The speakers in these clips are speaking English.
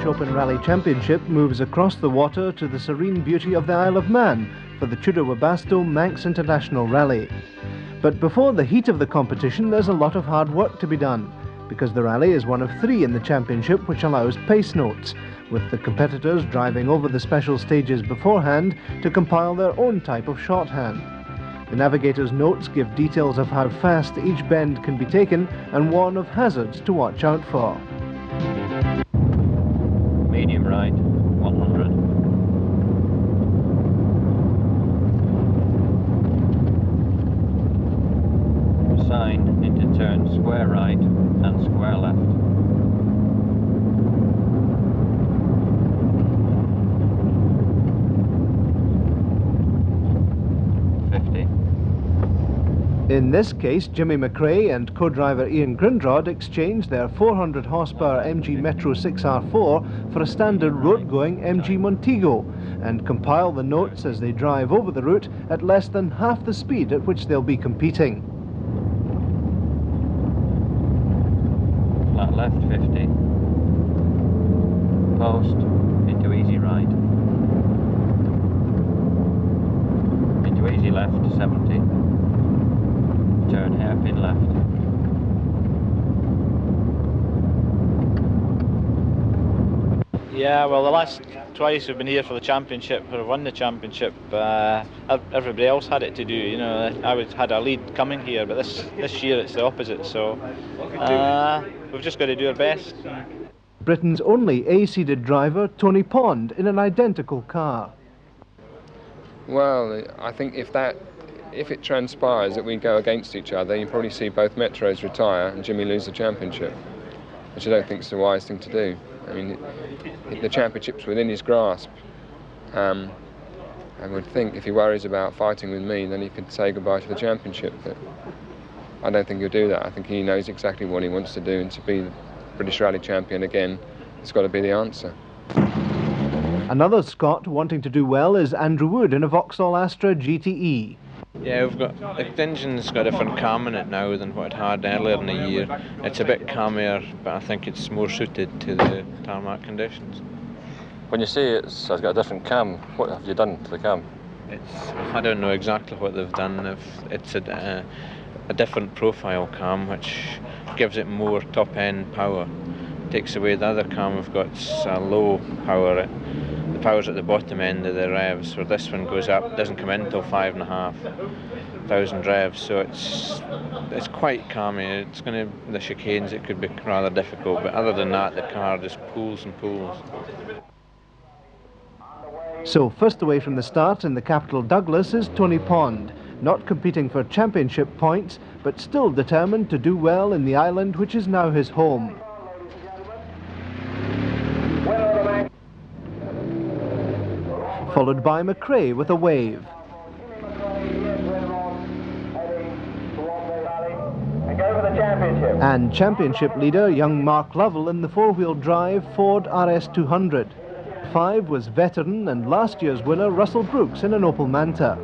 Open Rally Championship moves across the water to the serene beauty of the Isle of Man for the Tudor Webasto Manx International Rally. But before the heat of the competition, there's a lot of hard work to be done, because the rally is one of 3 in the championship which allows pace notes, with the competitors driving over the special stages beforehand to compile their own type of shorthand. The navigator's notes give details of how fast each bend can be taken and warn of hazards to watch out for. Medium right, 100. Sign into turn square right and square left. In this case, Jimmy McRae and co-driver Ian Grindrod exchanged their 400 horsepower MG Metro 6R4 for a standard road-going MG Montego and compile the notes as they drive over the route at less than half the speed at which they'll be competing. Flat left 50. Post into easy right. Into easy left 70. Turn hairpin left. Yeah, well, the last twice we've been here for the championship, or won the championship, everybody else had it to do. You know, had a lead coming here, but this year it's the opposite. So we've just got to do our best. Britain's only A-seeded driver, Tony Pond, in an identical car. Well, I think if it transpires that we go against each other, you probably see both Metros retire and Jimmy lose the championship, which I don't think is the wise thing to do. I mean, the championship's within his grasp. I would think if he worries about fighting with me, then he could say goodbye to the championship. But I don't think he'll do that. I think he knows exactly what he wants to do, and to be the British Rally champion again, it's got to be the answer. Another Scot wanting to do well is Andrew Wood in a Vauxhall Astra GTE. Yeah, the engine's got a different cam in it now than what it had earlier in the year. It's a bit calmer, but I think it's more suited to the tarmac conditions. When you say it's got a different cam, what have you done to the cam? I don't know exactly what they've done. It's a different profile cam, which gives it more top-end power. Takes away the other cam we've got a low power. The power's at the bottom end of the revs, where this one goes up, doesn't come in until 5,500 revs, so it's quite calming. The chicanes, it could be rather difficult, but other than that, the car just pulls and pulls. So first away from the start in the capital Douglas is Tony Pond, not competing for championship points, but still determined to do well in the island which is now his home. Followed by McRae with a wave. And championship leader young Mark Lovell in the four-wheel drive Ford RS200. 5 was veteran and last year's winner Russell Brooks in an Opel Manta.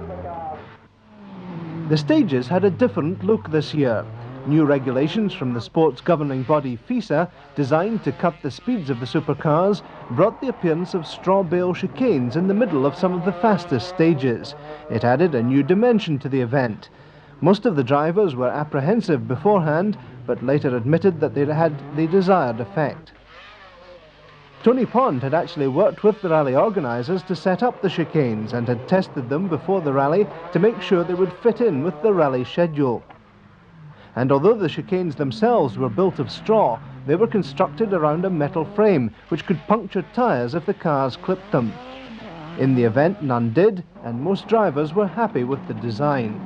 The stages had a different look this year. New regulations from the sports governing body FISA, designed to cut the speeds of the supercars, brought the appearance of straw bale chicanes in the middle of some of the fastest stages. It added a new dimension to the event. Most of the drivers were apprehensive beforehand, but later admitted that they had the desired effect. Tony Pond had actually worked with the rally organisers to set up the chicanes and had tested them before the rally to make sure they would fit in with the rally schedule. And although the chicanes themselves were built of straw, they were constructed around a metal frame which could puncture tyres if the cars clipped them. In the event, none did, and most drivers were happy with the design.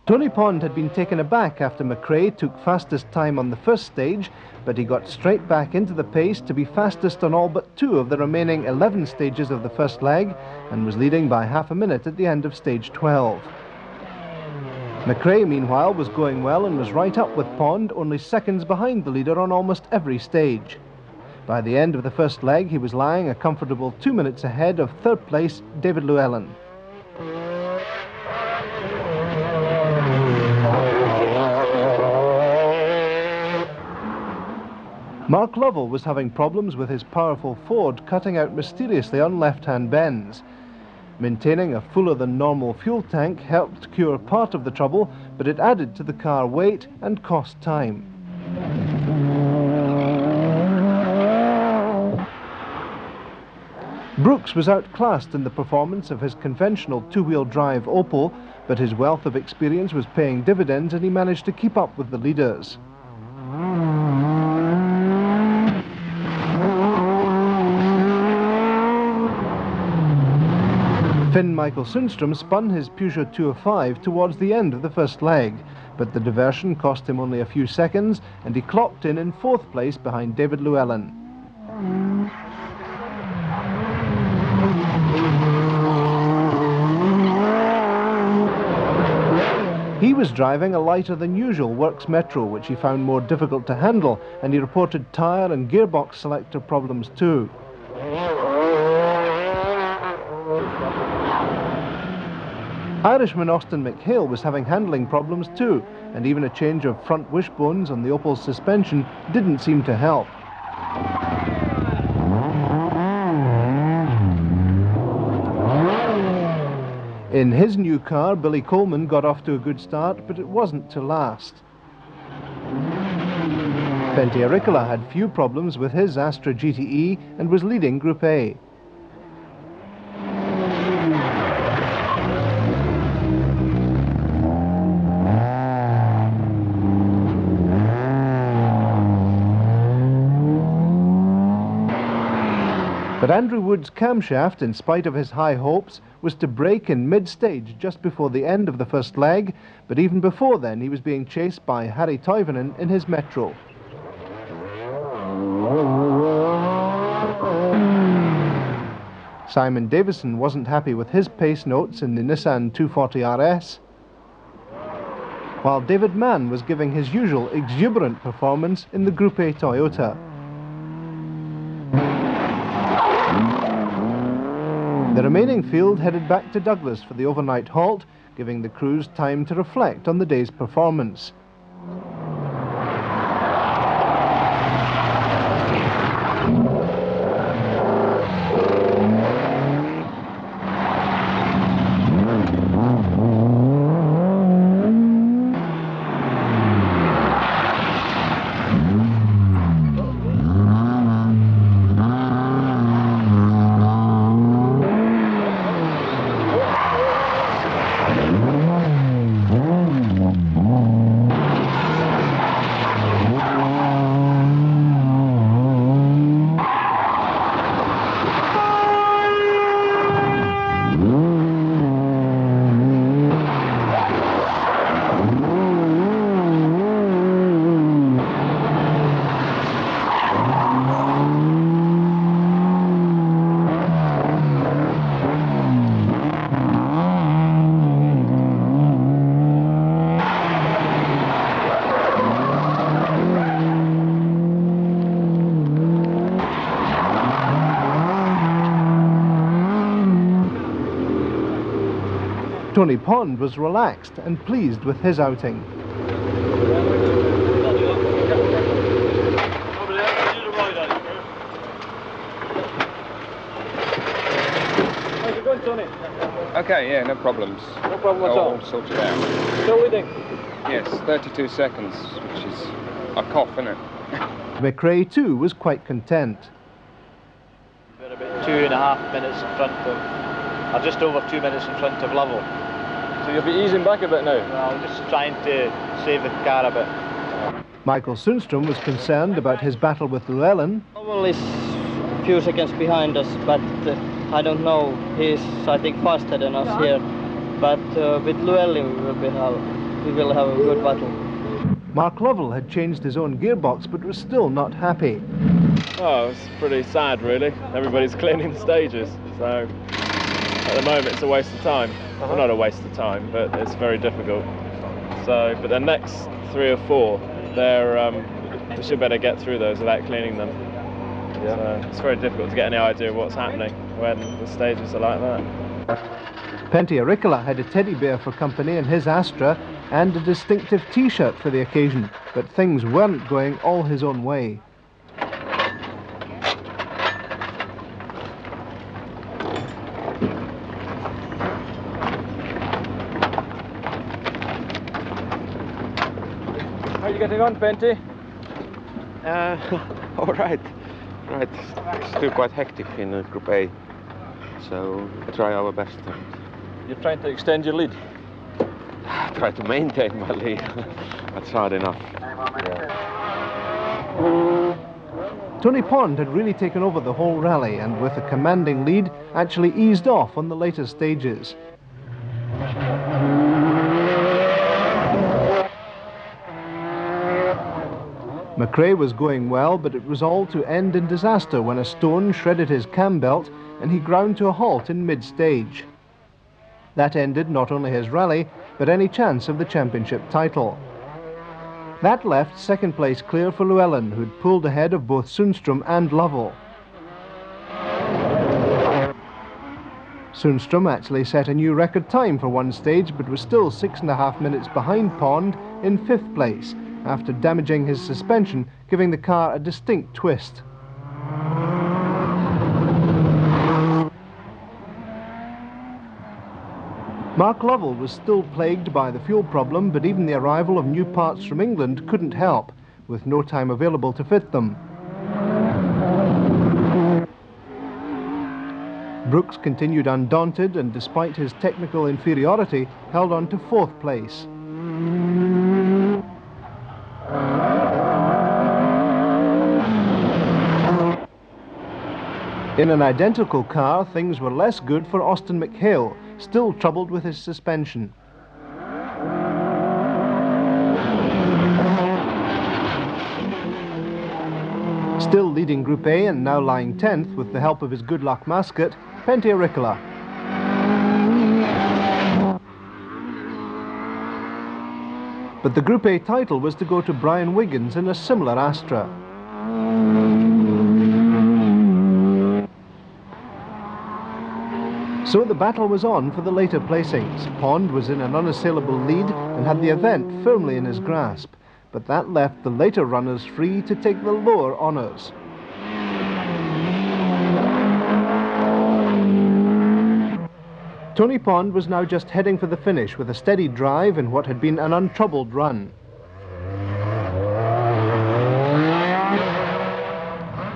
Tony Pond had been taken aback after McRae took fastest time on the first stage, but he got straight back into the pace to be fastest on all but 2 of the remaining 11 stages of the first leg, and was leading by half a minute at the end of stage 12. McRae, meanwhile, was going well and was right up with Pond, only seconds behind the leader on almost every stage. By the end of the first leg, he was lying a comfortable 2 minutes ahead of third place David Llewellyn. Mark Lovell was having problems with his powerful Ford cutting out mysteriously on left-hand bends. Maintaining a fuller than normal fuel tank helped cure part of the trouble, but it added to the car weight and cost time. Brooks was outclassed in the performance of his conventional two-wheel drive Opel, but his wealth of experience was paying dividends and he managed to keep up with the leaders. Finn Michael Sundstrom spun his Peugeot 205 towards the end of the first leg, but the diversion cost him only a few seconds and he clocked in 4th place behind David Llewellyn. He was driving a lighter than usual Works Metro, which he found more difficult to handle, and he reported tyre and gearbox selector problems too. Irishman Austin McHale was having handling problems too, and even a change of front wishbones on the Opel's suspension didn't seem to help. In his new car, Billy Coleman got off to a good start, but it wasn't to last. Pentti Arikala had few problems with his Astra GTE and was leading Group A. But Andrew Wood's camshaft, in spite of his high hopes, was to break in mid-stage just before the end of the first leg, but even before then he was being chased by Harry Toivonen in his Metro. Simon Davison wasn't happy with his pace notes in the Nissan 240 RS, while David Mann was giving his usual exuberant performance in the Group A Toyota. The remaining field headed back to Douglas for the overnight halt, giving the crews time to reflect on the day's performance. Tony Pond was relaxed and pleased with his outing. How's it going, Tony? Okay, yeah, no problems. No problem at all. All sorted out. Still leading? Yes, 32 seconds, which is a cough, isn't it? McRae too was quite content. We're about 2.5 minutes in front of, or just over 2 minutes in front of Lovell. So you'll be easing back a bit now? Well, just trying to save the car a bit. Michael Sundstrom was concerned about his battle with Llewellyn. Lovell is a few seconds behind us, but I don't know, he's I think faster than us here. But with Llewellyn we will we will have a good battle. Mark Lovell had changed his own gearbox but was still not happy. Oh, it's pretty sad really. Everybody's cleaning the stages, so at the moment it's a waste of time. Well, not a waste of time, but it's very difficult. So, but the next 3 or 4, we should better get through those without cleaning them. Yeah. So it's very difficult to get any idea of what's happening when the stages are like that. Pentti Ricola had a teddy bear for company in his Astra and a distinctive T-shirt for the occasion, but things weren't going all his own way. How are you getting on, Pentti? All right. Right. Still quite hectic in Group A, so we try our best. You're trying to extend your lead. Try to maintain my lead. That's hard enough. Tony Pond had really taken over the whole rally and with a commanding lead actually eased off on the later stages. McRae was going well, but it was all to end in disaster when a stone shredded his cam belt and he ground to a halt in mid-stage. That ended not only his rally, but any chance of the championship title. That left second place clear for Llewellyn, who'd pulled ahead of both Sundström and Lovell. Sundström actually set a new record time for one stage, but was still 6.5 minutes behind Pond in 5th place, after damaging his suspension, giving the car a distinct twist. Mark Lovell was still plagued by the fuel problem, but even the arrival of new parts from England couldn't help, with no time available to fit them. Brooks continued undaunted and, despite his technical inferiority, held on to 4th place. In an identical car, things were less good for Austin McHale, still troubled with his suspension. Still leading Group A and now lying 10th with the help of his good luck mascot, Pentti Ricola. But the Group A title was to go to Brian Wiggins in a similar Astra. So the battle was on for the later placings. Pond was in an unassailable lead and had the event firmly in his grasp, but that left the later runners free to take the lower honours. Tony Pond was now just heading for the finish with a steady drive in what had been an untroubled run.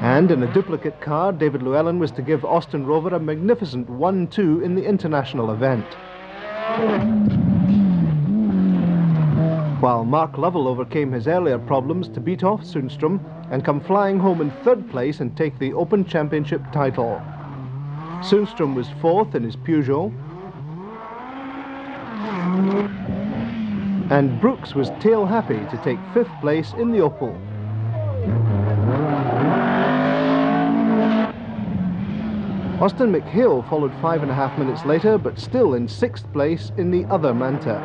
And in a duplicate car, David Llewellyn was to give Austin Rover a magnificent 1-2 in the international event. While Mark Lovell overcame his earlier problems to beat off Sundström and come flying home in 3rd place and take the Open Championship title. Sundström was 4th in his Peugeot, and Brooks was tail happy to take 5th place in the Opel. Austin McHale followed 5.5 minutes later, but still in 6th place in the other Manta.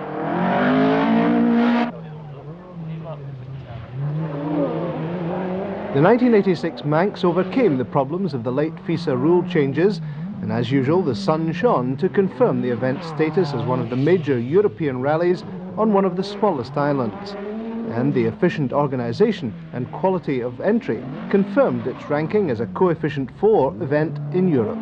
The 1986 Manx overcame the problems of the late FISA rule changes, and as usual the sun shone to confirm the event's status as one of the major European rallies on one of the smallest islands. And the efficient organisation and quality of entry confirmed its ranking as a coefficient 4 event in Europe.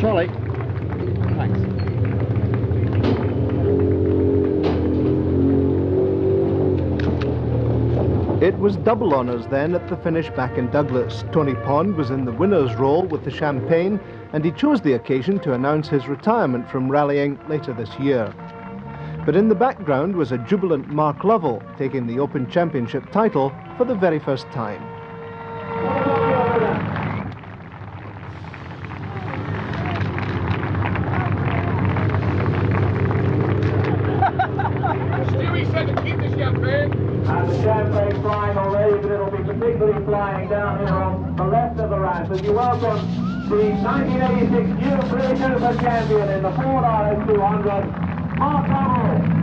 Charlie. Thanks. It was double honours then at the finish back in Douglas. Tony Pond was in the winner's role with the champagne, and he chose the occasion to announce his retirement from rallying later this year. But in the background was a jubilant Mark Lovell, taking the Open Championship title for the very first time. Stewie said to keep the champagne. And the champagne flying already, but it'll be particularly flying down here on the left of the ramp as you welcome the 1986 new British Open champion in the Ford RS 200, Mark Lovell.